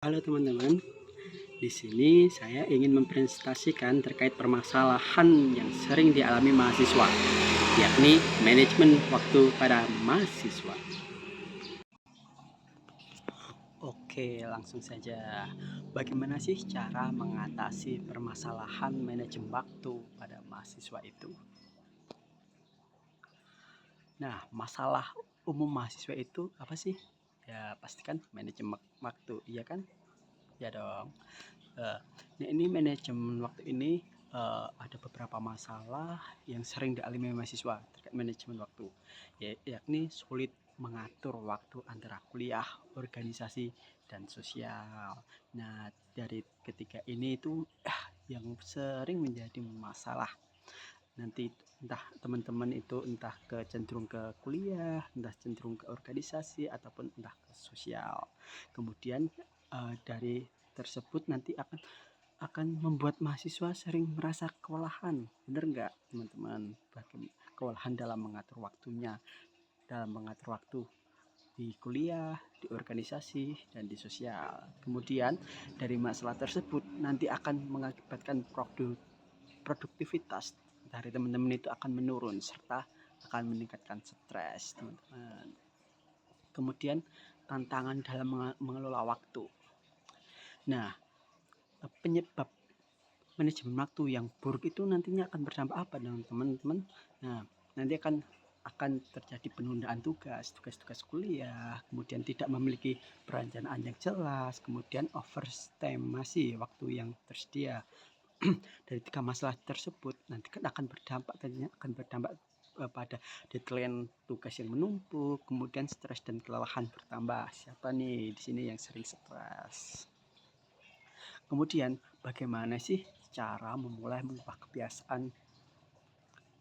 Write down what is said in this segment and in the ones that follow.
Halo teman-teman, di sini saya ingin mempresentasikan terkait permasalahan yang sering dialami mahasiswa, yakni manajemen waktu pada mahasiswa. Oke, langsung saja. Bagaimana sih cara mengatasi permasalahan manajemen waktu pada mahasiswa itu? Nah, masalah umum mahasiswa itu apa sih? Ya, pastikan manajemen waktu, iya kan? Ya dong. Nah, ini manajemen waktu ini ada beberapa masalah yang sering dialami mahasiswa terkait manajemen waktu, yakni sulit mengatur waktu antara kuliah, organisasi, dan sosial. Nah, dari ketiga ini itu yang sering menjadi masalah. Nanti entah teman-teman itu entah cenderung ke kuliah, entah cenderung ke organisasi, ataupun entah ke sosial. Kemudian dari tersebut nanti akan membuat mahasiswa sering merasa kewalahan. Benar nggak teman-teman? Kewalahan dalam mengatur waktunya, dalam mengatur waktu di kuliah, di organisasi, dan di sosial. Kemudian dari masalah tersebut nanti akan mengakibatkan produktivitas dari teman-teman itu akan menurun serta akan meningkatkan stres, teman-teman. Kemudian tantangan dalam mengelola waktu. Nah, penyebab manajemen waktu yang buruk itu nantinya akan berdampak apa dengan teman-teman? Nah, nanti akan terjadi penundaan tugas kuliah, kemudian tidak memiliki perencanaan yang jelas, kemudian overestimasi waktu yang tersedia. Dari tiga masalah tersebut nanti akan berdampak pada deadline tugas yang menumpuk, kemudian stres dan kelelahan bertambah. Siapa nih di sini yang sering stres? Kemudian bagaimana sih cara memulai mengubah kebiasaan?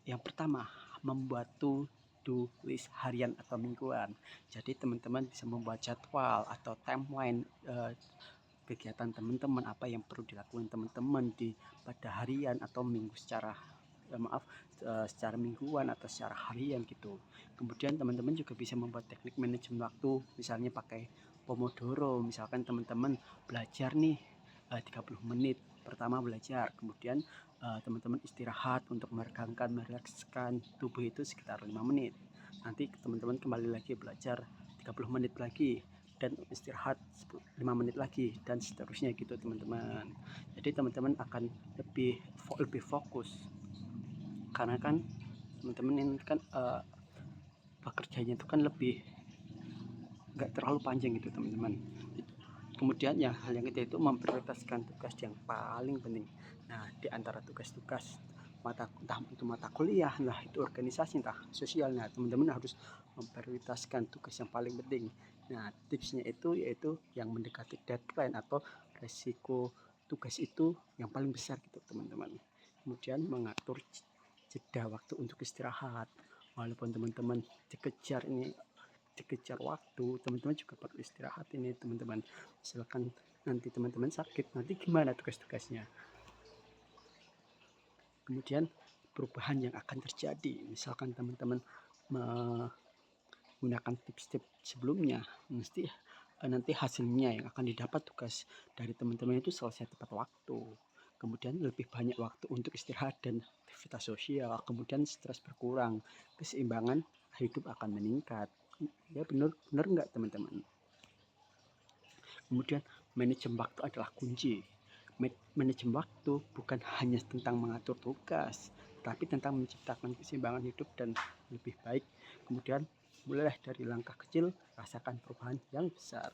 Yang pertama, membuat to-do list harian atau mingguan. Jadi teman-teman bisa membuat jadwal atau timeline kegiatan teman-teman, apa yang perlu dilakukan teman-teman pada harian atau minggu secara mingguan atau secara harian gitu. Kemudian teman-teman juga bisa membuat teknik manajemen waktu, misalnya pakai Pomodoro. Misalkan teman-teman belajar nih 30 menit pertama belajar, kemudian teman-teman istirahat untuk merilekskan tubuh itu sekitar 5 menit. Nanti teman-teman kembali lagi belajar 30 menit lagi dan istirahat 5 menit lagi, dan seterusnya gitu teman-teman. Jadi teman-teman akan lebih fokus, karena kan teman-teman ini kan pekerjaannya itu kan lebih nggak terlalu panjang gitu teman-teman. Kemudian hal yang ketiga itu memprioritaskan tugas yang paling penting. Nah, di antara tugas-tugas entah itu mata kuliah, entah itu organisasi, entah sosial, nah teman-teman harus memprioritaskan tugas yang paling penting. Nah, tipsnya itu yaitu yang mendekati deadline atau resiko tugas itu yang paling besar gitu teman-teman. Kemudian mengatur jeda waktu untuk istirahat. Walaupun teman-teman dikejar waktu, teman-teman juga perlu istirahat ini teman-teman. Misalkan nanti teman-teman sakit, nanti gimana tugas-tugasnya? Kemudian perubahan yang akan terjadi, misalkan teman-teman menggunakan tips-tips sebelumnya, nanti hasilnya yang akan didapat tugas dari teman-teman itu selesai tepat waktu, kemudian lebih banyak waktu untuk istirahat dan aktivitas sosial, kemudian stres berkurang, keseimbangan hidup akan meningkat. Ya, benar nggak teman-teman? Kemudian manajemen waktu adalah kunci. Manajemen waktu bukan hanya tentang mengatur tugas, tapi tentang menciptakan keseimbangan hidup dan lebih baik. Kemudian mulailah dari langkah kecil, rasakan perubahan yang besar.